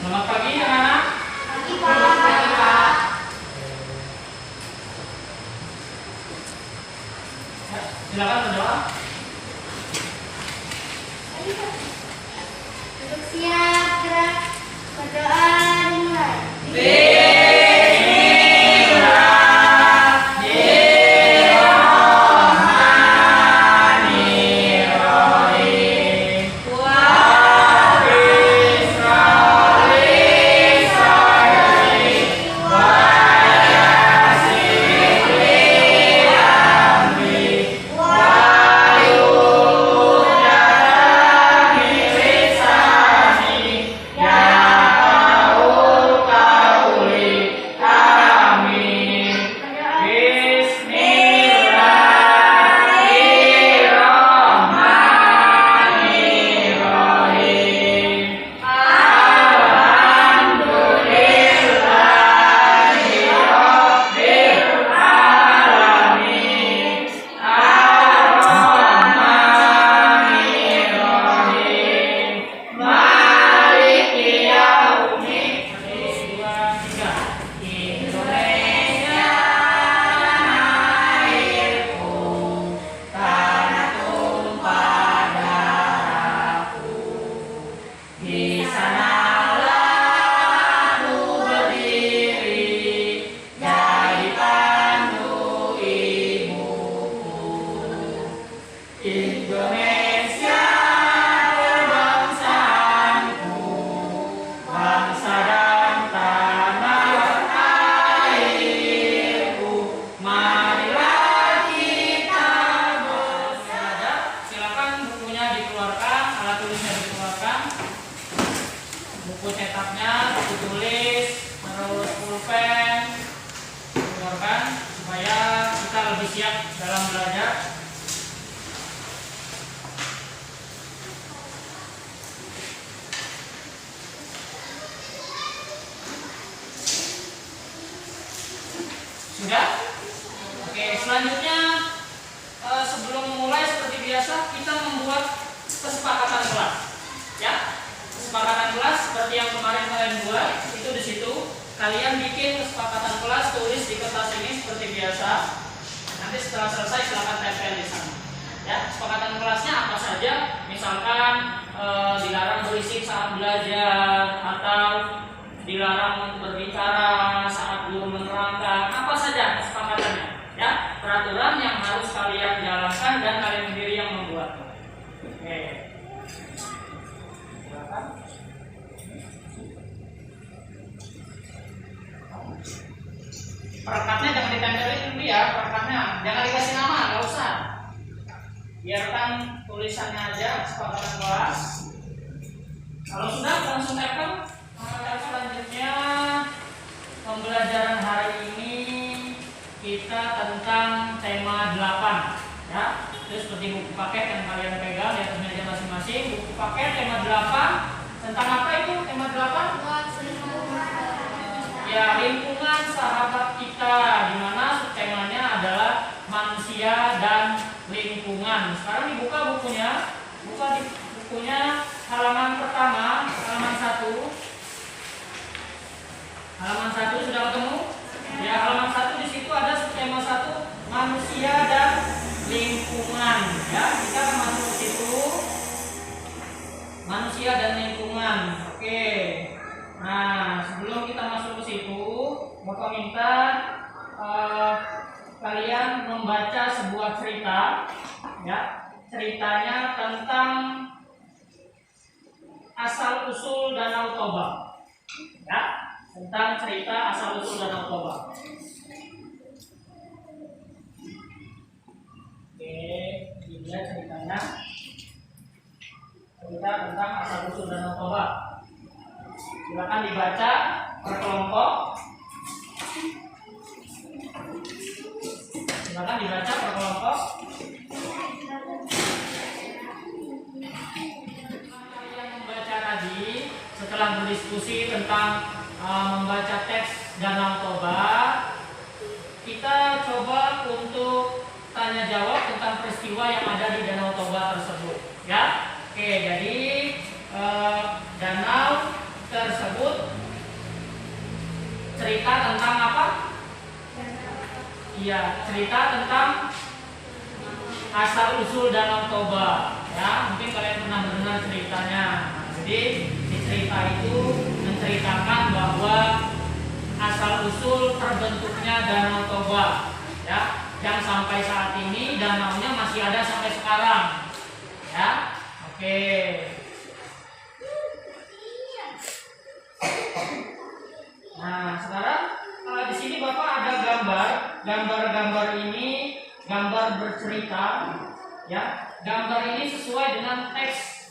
Selamat pagi anak-anak. Pagi Pak. Ya, silakan berdoa. Duduk siap, gerak. Berdoa dimulai. Indonesia bangsaku, bangsa dan tanah airku, marilah kita bersatu. Silakan bukunya dikeluarkan, alat tulisnya dikeluarkan, buku cetaknya, buku tulis, terus pulpen dikeluarkan supaya kita lebih siap dalam belajar. Sudah? Oke, selanjutnya sebelum memulai seperti biasa kita membuat kesepakatan kelas. Ya, kesepakatan kelas seperti yang kemarin kalian buat itu di situ. Kalian bikin kesepakatan kelas, tulis di kertas ini seperti biasa. Nanti setelah selesai silakan tempel di sana. Ya, kesepakatan kelasnya apa saja? Misalkan dilarang berisik saat belajar atau dilarang berbicara saat guru menerangkan, apa saja kesepakatannya, ya, peraturan yang harus kalian jalankan dan kalian sendiri yang membuat. Oke. Perekatnya jangan ditempelin dulu ya, perekatnya jangan dikasih nama, nggak usah. Biarkan tulisannya aja kesepakatan kelas. Kalau sudah langsung tempel. Selanjutnya pembelajaran hari ini kita tentang tema 8 ya. Terus seperti buku paket yang kalian pegang di atas meja masing-masing, buku paket tema 8 tentang apa itu tema 8? Ya, lingkungan sahabat kita, di mana temanya adalah manusia dan lingkungan. Sekarang dibuka bukunya. Buka di bukunya halaman pertama, halaman 1. Halaman 1 sudah ketemu? Ya, halaman 1 di situ ada tema 1 manusia dan lingkungan. Ya, kita akan masuk ke situ. Manusia dan lingkungan. Oke. Nah, sebelum kita masuk ke situ, Bapak minta kalian membaca sebuah cerita. Ya, ceritanya tentang asal usul Danau Toba. Ya, tentang cerita asal usul Danau Toba. Oke, ini dia ceritanya. Cerita tentang asal usul Danau Toba. Silakan dibaca per kelompok. Silakan dibaca per kelompok. Yang membaca tadi setelah berdiskusi tentang membaca teks Danau Toba, kita coba untuk tanya jawab tentang peristiwa yang ada di Danau Toba tersebut. Ya, oke. Jadi danau tersebut cerita tentang apa? Iya, cerita tentang asal usul Danau Toba. Ya, mungkin kalian pernah mendengar ceritanya. Jadi di cerita itu menceritakan bahwa asal usul terbentuknya Danau Toba. Ya, yang sampai saat ini danaunya masih ada sampai sekarang. Ya, oke. Nah, sekarang di sini Bapak ada gambar. Gambar-gambar ini gambar bercerita, ya. Gambar ini sesuai dengan teks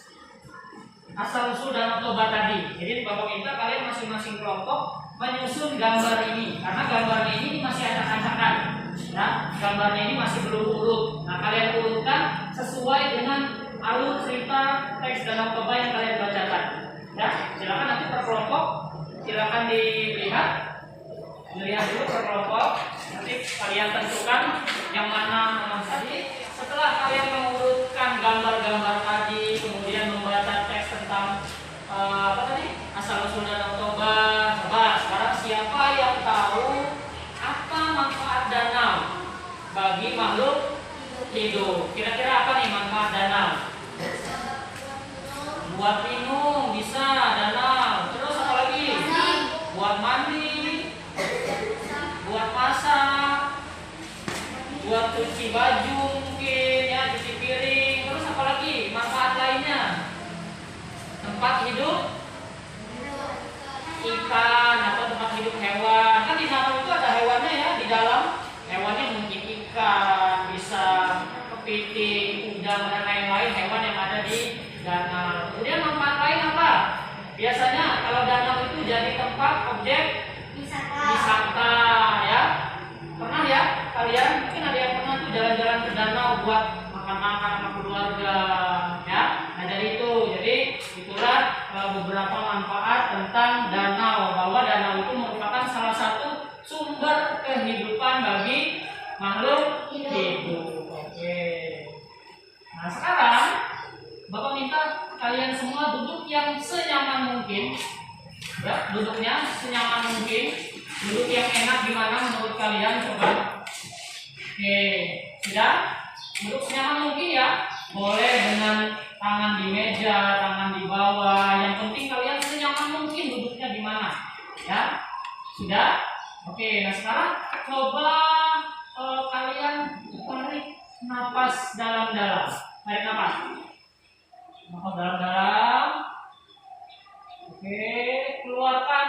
asal usul Danau Toba tadi. Jadi Bapak minta kalian masing-masing kelompok menyusun gambar ini, karena gambarnya ini masih acak-acakan. Ya, gambarnya ini masih belum urut. Nah, kalian urutkan sesuai dengan alur cerita teks Danau Toba yang kalian bacakan. Ya, silakan nanti per kelompok. Silakan dilihat dulu per kelompok. Nanti kalian tentukan yang mana tadi. Setelah kalian mengurutkan gambar-gambar tadi, kemudian membaca teks tentang apa tadi? Asal usul Danau Toba. Coba sekarang siapa yang tahu apa manfaat danau bagi makhluk hidup? Kira-kira apa nih manfaat danau? Buat minum bisa danau. Terus apa lagi? Buat mandi, buat masak, buat cuci baju mungkin ya, cuci piring. Terus apa lagi manfaat lainnya? Tempat hidup ikan atau tempat hidup hewan. Kan di danau itu ada hewannya ya, di dalam hewannya mungkin ikan, bisa kepiting, udang dan lain-lain hewan yang ada di danau. Kemudian manfaat lain apa? Biasanya kalau danau itu jadi tempat objek wisata ya. Pernah ya kalian? Mungkin ada yang pernah tuh jalan-jalan ke danau buat makan-makan sama keluarga ya. Nah dari itu, jadi itulah beberapa manfaat tentang danau, bahwa danau itu merupakan salah satu sumber kehidupan bagi makhluk hidup. Oke. Nah sekarang Bapak minta kalian semua duduk yang senyaman mungkin. Ya, duduknya senyaman mungkin. Duduk yang enak gimana menurut kalian coba? Oke, sudah? Duduk senyaman mungkin ya. Boleh dengan tangan di meja, tangan di bawah. Yang penting kalian senyaman mungkin duduknya gimana? Ya, sudah? Oke, nah sekarang coba kalian tarik napas dalam-dalam. Tarik napas. Napas dalam-dalam. Oke, keluarkan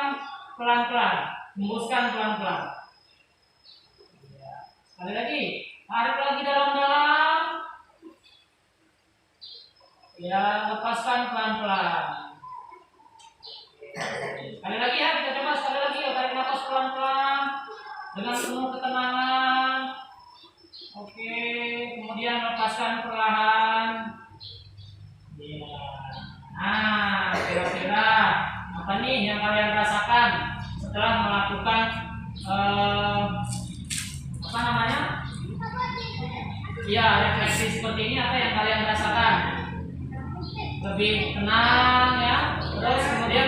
pelan-pelan. Hembuskan pelan-pelan. Sekali lagi, tarik lagi dalam-dalam. Ya, lepaskan pelan-pelan. Sekali lagi ya, kita coba sekali lagi ya, tarik nafas pelan-pelan dengan penuh ketenangan. Oke, kemudian lepaskan perlahan. Ya. Nah, kira-kira apa nih yang kalian rasakan setelah melakukan apa namanya? Ya, refleksi seperti ini, apa yang kalian rasakan? Lebih tenang ya, terus kemudian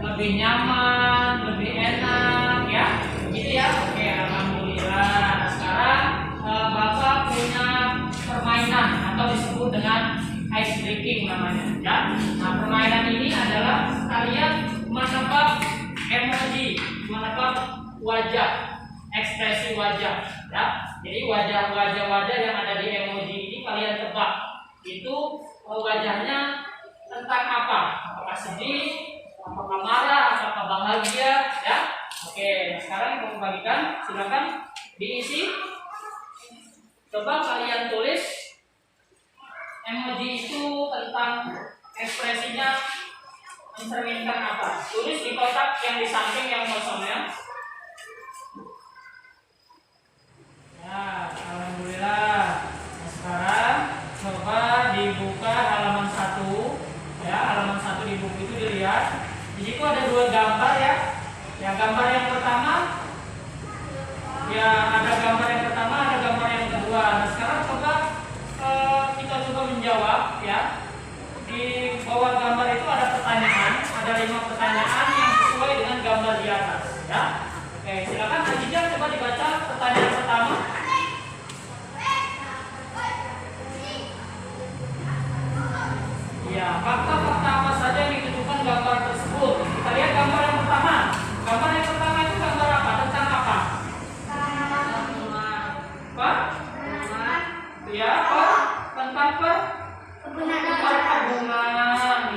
lebih nyaman, lebih enak ya, gitu ya. Oke, alhamdulillah. Nah, sekarang Bapak punya permainan atau disebut dengan ice breaking namanya ya. Nah, permainan ini adalah kalian menebak emoji, menebak wajah, ekspresi wajah ya. Jadi wajah-wajah yang ada di emoji ini kalian tebak. Itu wajahnya tentang apa? Apakah sedih, apakah marah, apakah bahagia ya. Oke, nah sekarang yang mau bagikan, silakan diisi. Coba kalian tulis emoji itu tentang ekspresinya mencerminkan apa? Tulis di kotak yang di samping yang kosongnya. Ya, alhamdulillah. Nah, sekarang coba dibuka halaman 1. Ya, halaman 1 di buku itu dilihat. Di situ ada 2 gambar ya. Ya, gambar yang pertama ya, ada gambar yang pertama, ada gambar yang kedua. Nah, sekarang coba kita coba menjawab ya. Di bawah gambar itu ada pertanyaan, Ada 5 pertanyaan yang sesuai dengan gambar di atas, ya. Oke, silakan Ajija coba dibaca pertanyaan pertama. Ya, fakta-fakta apa saja yang ditunjukkan gambar tersebut? Kita lihat gambar yang pertama. Gambar yang pertama itu gambar apa? Tentang apa? Apa? Ya, tentang perkebunan.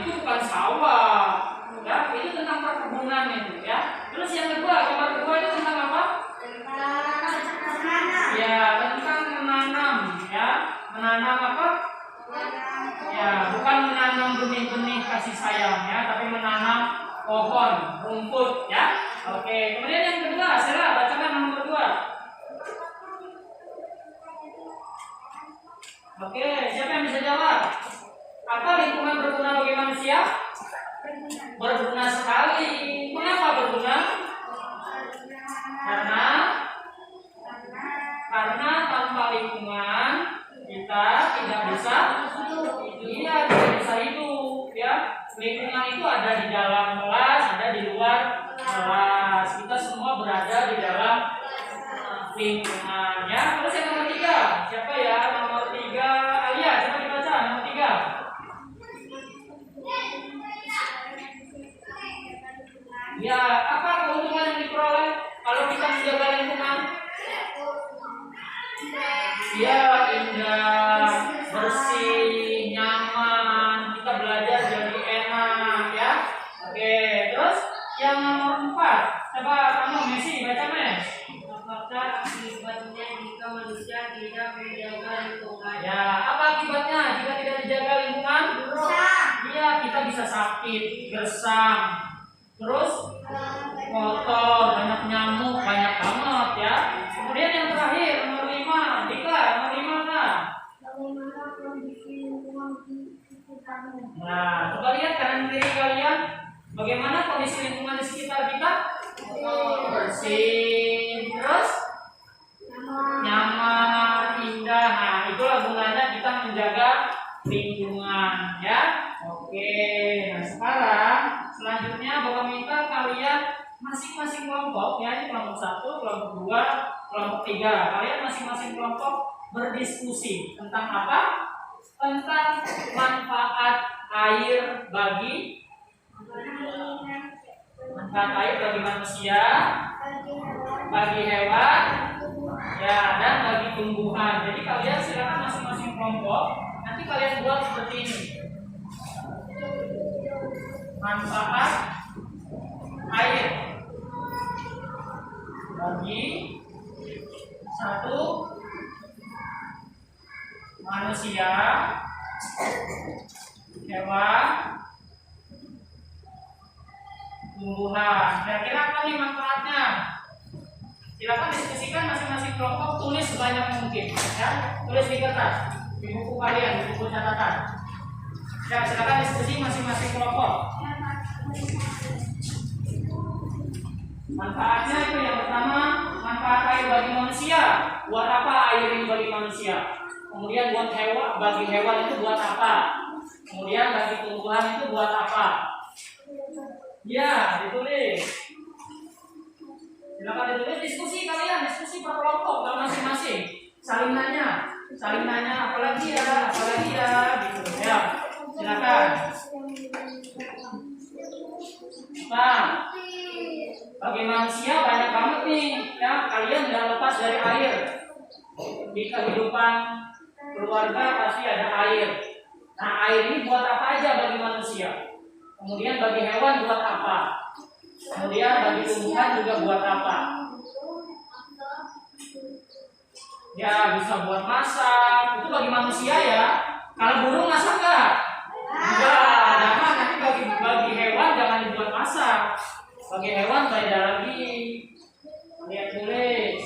Itu bukan sawah. Ya, itu tentang perkebunan itu, ya. Terus yang kedua, gambar kedua itu tentang apa? Ya, tentang menanam, ya. Menanam apa? Ya, bukan menanam benih-benih kasih sayang, ya, tapi menanam pohon, rumput, ya. Oke, kemudian yang kedua, Sela, bacakan nomor 2. Oke, siapa yang bisa jawab? Apa lingkungan berguna bagi manusia? Berguna sekali. Mengapa berguna? Karena tanpa lingkungan kita tidak bisa hidup, ya. Lingkungan itu ada di dalam kelas, ada di luar kelas. Kita semua berada di dalam lingkungan, ya. Terus yang nomor 3, siapa ya? Nomor 3, Alia, coba dibaca nomor 3. Ya, apa keuntungan yang diperoleh kalau kita menjaga lingkungan? Ya, indah, bersih, nyaman, kita belajar jadi enak, ya. Oke, terus yang nomor 4, coba kamu Messi baca Mes. Apakah akibatnya jika manusia tidak menjaga lingkungan? Ya, apa akibatnya jika tidak dijaga lingkungan? Iya, kita bisa sakit, gersang, terus kotor, banyak nyamuk, banyak banget, ya. Kemudian yang terakhir nomor 5, Dika, nomor 5 kan? Nah, coba lihat kanan kiri kalian, bagaimana kondisi lingkungan di sekitar kita? Bersih, terus nyaman, indah. Nah, itulah gunanya kita menjaga lingkungan, ya. Oke, nah sekarang selanjutnya Bapak minta kalian masing-masing kelompok, ya, ini kelompok 1, kelompok 2, kelompok 3. Kalian masing-masing kelompok berdiskusi tentang apa? Tentang manfaat air bagi manusia, bagi hewan, ya, dan bagi tumbuhan. Jadi kalian silakan masing-masing kelompok nanti kalian buat seperti ini. Manfaat air bagi 1 manusia, hewan, tumbuhan. Kira-kira apa nih manfaatnya? Silakan diskusikan masing-masing kelompok, tulis sebanyak mungkin, ya. Tulis di kertas, di buku kalian, di buku catatan. Ya, silakan diskusi masing-masing kelompok. Manfaatnya itu yang pertama, manfaat air bagi manusia. Buat apa air ini bagi manusia? Kemudian buat hewan, bagi hewan itu buat apa? Kemudian bagi tumbuhan itu buat apa? Ya, ditulis. Silakan ditulis, diskusi kalian, diskusi per kelompok masing-masing. Saling nanya, apalagi ya, gitu, ya. Silakan. Nah, bagi manusia banyak banget nih, ya. Kalian tidak lepas dari air. Di kehidupan keluarga pasti ada air. Nah, air ini buat apa aja bagi manusia? Kemudian bagi hewan buat apa? Kemudian bagi tumbuhan juga buat apa? Ya, bisa buat masak. Itu bagi manusia, ya. Kalau burung masak nggak? Enggak. Jangan, nanti bagi hewan jangan dibuat masak. Bagi hewan beda lagi. Lihat tulis.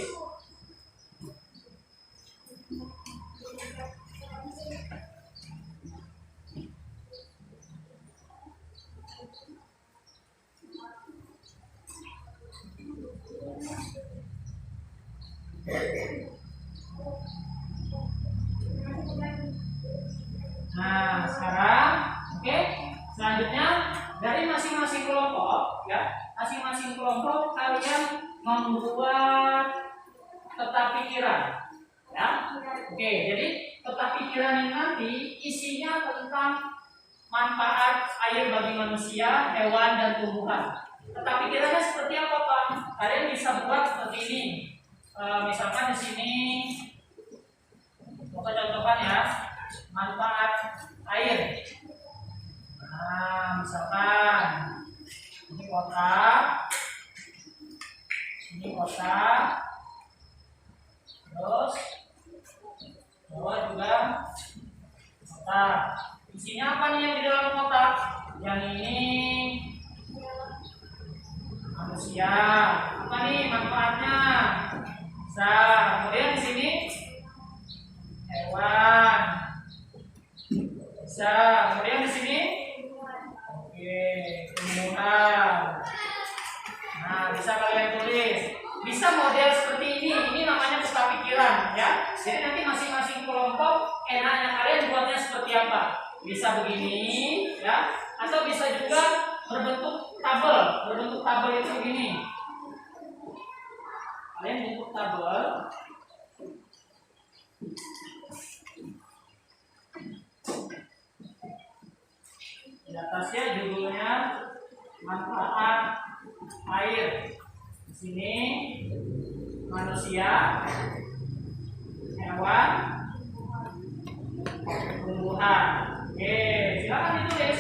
Nah, sekarang, oke. Selanjutnya dari masing-masing Oke, jadi peta pikiran ini nanti isinya tentang manfaat air bagi manusia, hewan, dan tumbuhan. Peta pikirannya seperti apa, Pak? Kalian bisa buat seperti ini. Misalkan di sini, kita contohkan ya, manfaat air. Nah, misalkan ini kotak, terus bawah juga kotak. Isinya apa nih yang di dalam kotak? Yang ini manusia. Apa nih manfaatnya? Bisa. Kemudian di sini hewan. Bisa. Kemudian di sini tumbuhan. Nah, bisa kalian tulis. Bisa model seperti ini. Ini namanya peta pikiran, ya. Jadi nanti masing-masing kelompok enaknya kalian buatnya seperti apa? Bisa begini, ya. Atau bisa juga berbentuk tabel. Berbentuk tabel itu begini. Kalian bentuk tabel. Di atasnya judulnya manfaat air. Di sini manusia, hewan, tumbuhan. Oke, silakan ditulis.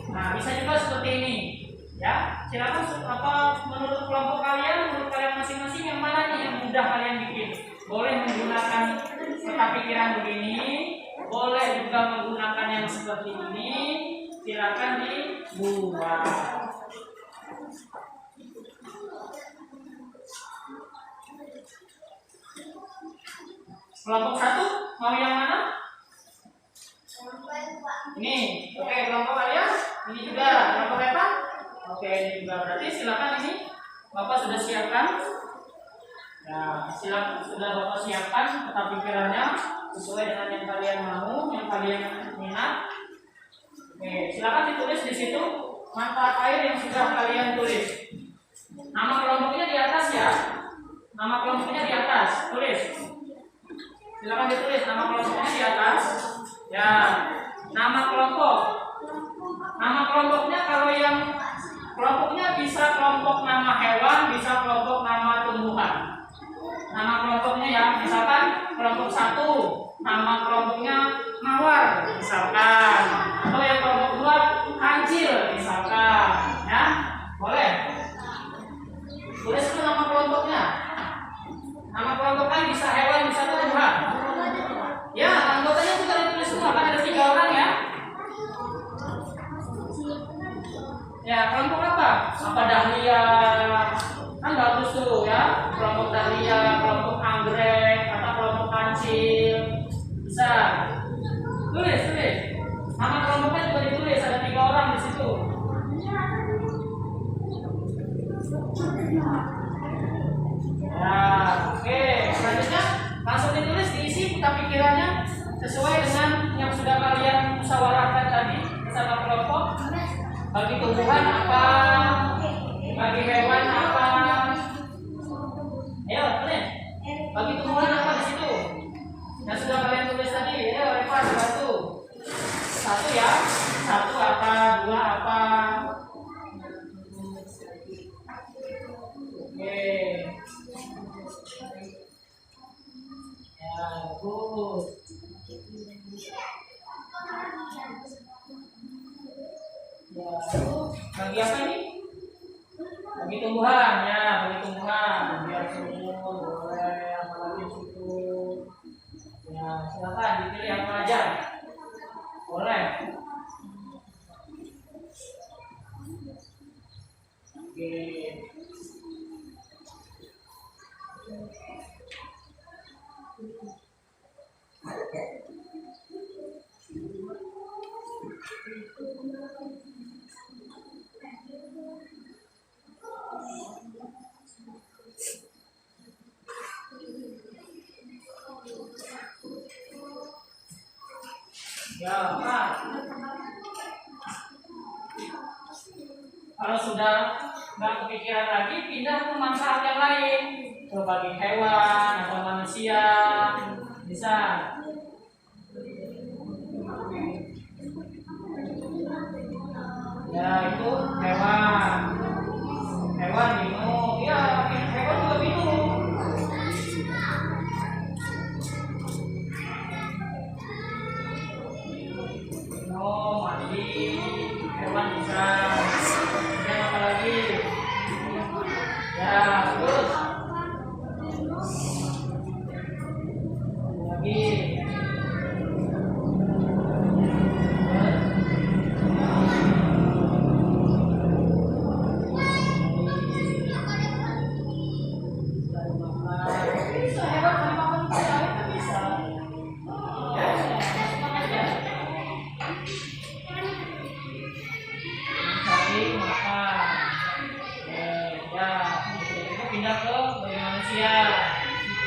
Nah, bisa juga seperti ini, ya. Silakan menurut kelompok kalian, menurut kalian masing-masing yang mana nih yang mudah kalian bikin? Boleh menggunakan peta pikiran begini, boleh juga menggunakan yang seperti ini. Silakan dibuat. Kelompok 1 mau yang mana? Ini. Oke, kelompok kalian? Ini juga kelompok apa? Oke, ini juga berarti silakan ini Bapak sudah siapkan. Ya, silakan sudah Bapak siapkan peta pikirannya sesuai dengan yang kalian mau, yang kalian minat. Oke, silakan ditulis di situ manfaat air yang sudah kalian tulis. Nama kelompoknya di atas ya. Nama kelompoknya di atas, tulis. Silakan ditulis nama kelompoknya di atas. Ya, nama kelompok. Nama kelompoknya kalau yang kelompoknya bisa kelompok nama hewan, bisa kelompok nama tumbuhan. Nama kelompoknya ya, misalkan kelompok 1, nama kelompoknya mawar, misalkan. Atau yang kelompok 2 kancil, misalkan. Ya, boleh. Tulis itu nama kelompoknya. Nama kelompoknya bisa hewan, bisa tumbuhan. Ya, anggotanya juga ditulis semua, kan ada 3 orang ya. Ya, kelompok apa? Apa dahlia? Kan bagus tuh ya. Kelompok dahlia, kelompok anggrek, atau kelompok kancil. Bisa. Tulis. Nama kelompoknya juga ditulis, ada 3 orang di situ. Ya, oke. Selanjutnya langsung ditulis, diisi peta pikirannya sesuai dengan yang sudah kalian musyawarahkan tadi bersama kelompok. Bagi tumbuhan apa? Bagi hewan apa? Ayo, tulis. Bagi tumbuhan apa di situ? Yang sudah kalian tulis tadi. Ayo, Reva, 1. 1 ya. 1 apa? 2 apa? Oke. Ya, bagus. Ya, bagi apa ini? Bagi tumbuhan ya, bagi tumbuhan. Biar sumur, boleh apa lagi di situ. Ya, silakan dipilih apa aja. Boleh. Oke. Ya, Pak. Kalau sudah nggak kepikiran lagi, pindah ke manfaat yang lain. Ke bagi hewan atau manusia, Bisa. Ya, itu hewan. Hewan minum. Ya, hewan juga minum. Minum, mandi. Hewan bisa. Kemudian apa lagi? Ya, terus. Lagi. Pindah ke bagi manusia.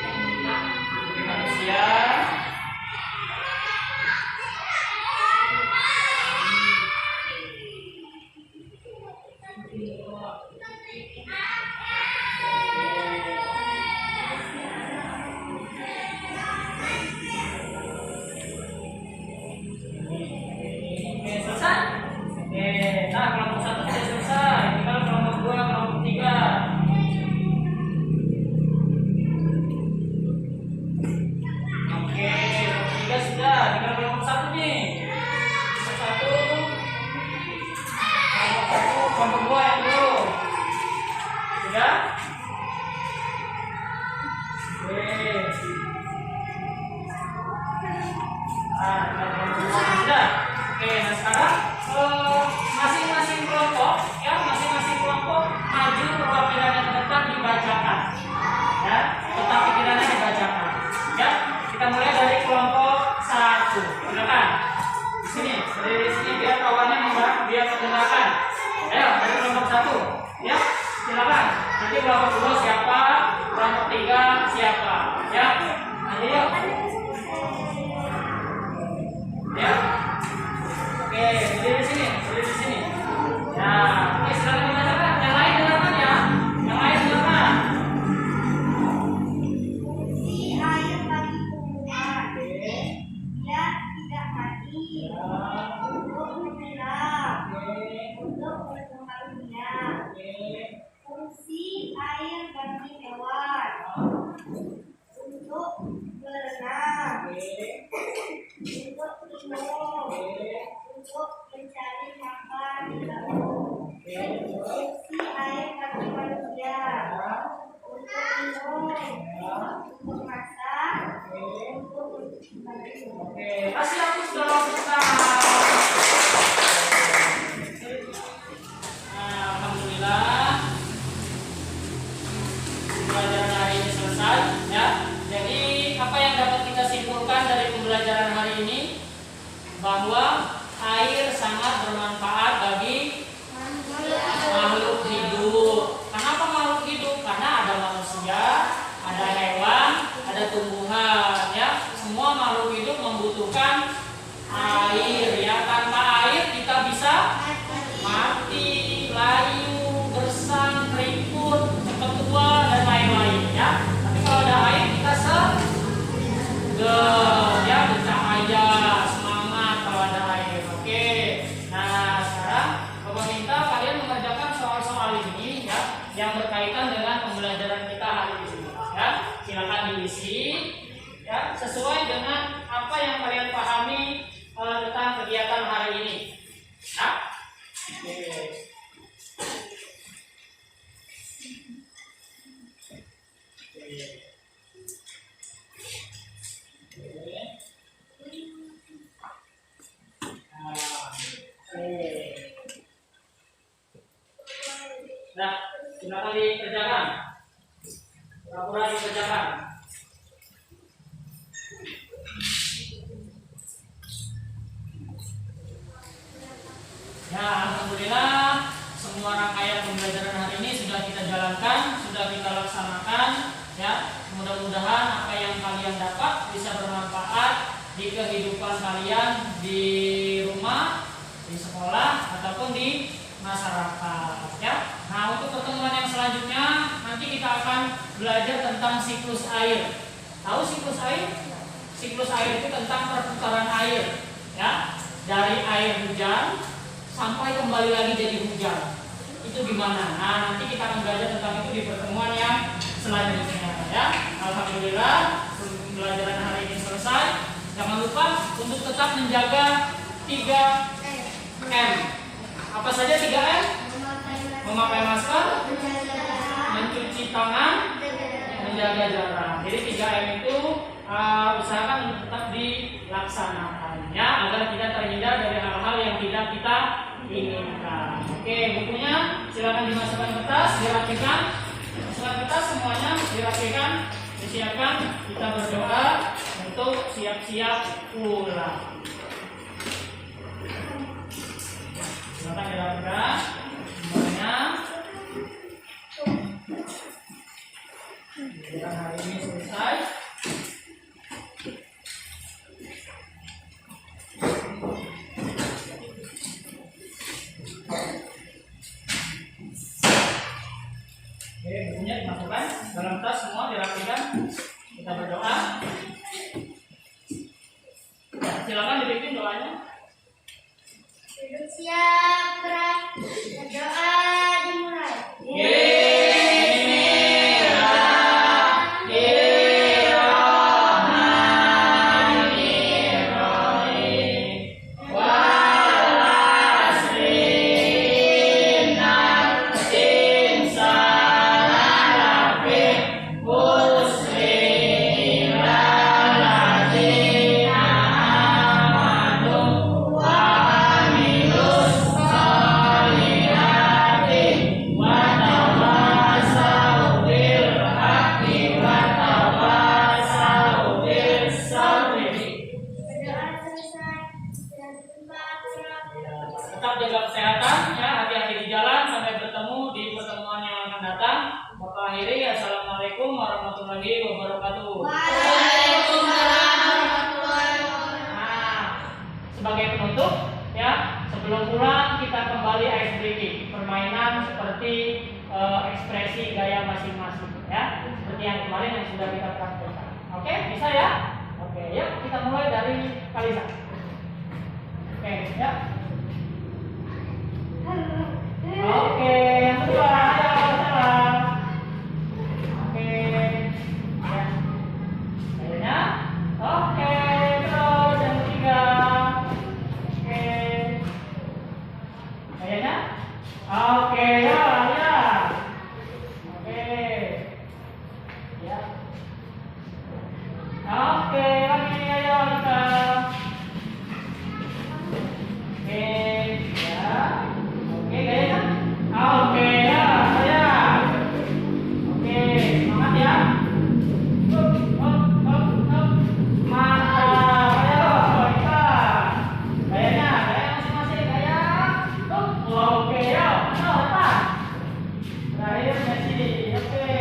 Bagi manusia. Oke, selesai. Oke, nah kelompok 1 sudah selesai. Tinggal kelompok 2, kelompok 3. Oke, kelompok 3 sudah. Tinggal kelompok 1 nih. Kelompok 2 yang dulu. Sudah? Oke. Sudah. Oke, nah sekarang masing-masing kelompok maju perwakilannya ke depan dibacakan. Ya, tentang pikirannya dibacakan. Ya, kita mulai dari kelompok 1. Silakan. Di sini, dari sini biar kawannya biar mendengarkan. Ayo, dari kelompok 1. Ya, silakan. Nanti kelompok 2 siapa? Kelompok 3 siapa? Ya. Ayo. Ya. Oke, berdiri di sini. Nah, oke, silakan dibacakan. Yang lain dengarkan ya. Yang lain dengarkan. Si air bagi tumbuhan. Dia tidak mati. Untuk menyelam. Untuk berkembangnya. Fungsi air bagi hewan. Untuk berenang. Untuk minum. Untuk mencari makan di laut. Fungsi air bagi manusia. Untuk minum. Untuk masak. Untuk mencuci baju. Oke, kasih aku sudah lakukan. Nah, alhamdulillah pembelajaran hari ini selesai ya. Jadi apa yang dapat kita simpulkan dari pembelajaran hari ini bahwa air sangat bermanfaat bagi makhluk hidup. Kenapa makhluk hidup? Karena ada manusia, ada hewan, ada tumbuhan ya. Semua makhluk hidup membutuhkan air ya. Tanpa air kita bisa mati, layu, gersang, keriput, cepat tua dan lain-lain ya. Tapi kalau ada air kita seger ya, bercahaya, semangat kalau ada air. Oke. Nah, sekarang Bapak minta kalian mengerjakan soal-soal ini ya yang berkaitan dengan pembelajaran kita hari ini ya. Silakan diisi ya sesuai dengan apa yang kalian pahami tentang kegiatan hari ini. Ya. Oke. Nah, silakan dikerjakan. Pura-pura dikerjakan. Ya, alhamdulillah semua rangkaian pembelajaran hari ini sudah kita jalankan, sudah kita laksanakan ya. Mudah-mudahan apa yang kalian dapat bisa bermanfaat di kehidupan kalian di rumah, di sekolah ataupun di masyarakat ya. Nah, untuk pertemuan yang selanjutnya nanti kita akan belajar tentang siklus air. Tahu siklus air? Siklus air itu tentang perputaran air, ya, dari air hujan sampai kembali lagi jadi hujan. Itu gimana? Nah, nanti kita akan belajar tentang itu di pertemuan yang selanjutnya, ya. Alhamdulillah, pembelajaran hari ini selesai. Jangan lupa untuk tetap menjaga 3M. Apa saja 3M? Memakai masker, mencuci tangan, menjaga jarak. Jadi 3M itu usahakan untuk tetap dilaksanakan, ya, agar tidak terhindar dari hal-hal yang tidak kita inginkan. Oke, bukunya silakan dimasukkan kertas, dirapikan. Masukkan kertas semuanya, dirapikan, disiapkan. Kita berdoa untuk siap-siap pulang. Silakan dirapikan semuanya. Kita hari ini selesai. Oke, bukunya dimasukkan dalam tas, semua dirapikan. Kita berdoa. Ya, silakan dibikin doanya. Duduk siap, gerak. Berdoa dimulai. Tetap jaga kesehatan, ya, hati-hati di jalan. Sampai bertemu di pertemuan yang akan datang. Bapak akhiri, assalamualaikum warahmatullahi wabarakatuh. Waalaikumsalam warahmatullahi wabarakatuh. Nah, sebagai penutup, ya, sebelum pulang kita kembali ice breaking, permainan seperti ekspresi gaya masing-masing, ya, seperti yang kemarin yang sudah kita praktekkan. Oke, bisa ya? Oke, yuk kita mulai dari Kalisa. Oke, ya. Oke, yang kedua, ayo salam. Oke, ya. Kayaknya, oke, terus yang ketiga. Oke, kayaknya, oke, ya, ya. Oke, ya. Oke, lagi, ayo kita. Oke, ya. Oke, kayaknya. Oke, ya, saya. Oke, semangat ya. Up. Mantap. Ayo, kita. Gayanya masing-masing, gaya. Oke, yuk. Depan. Terakhir Messi. Oke.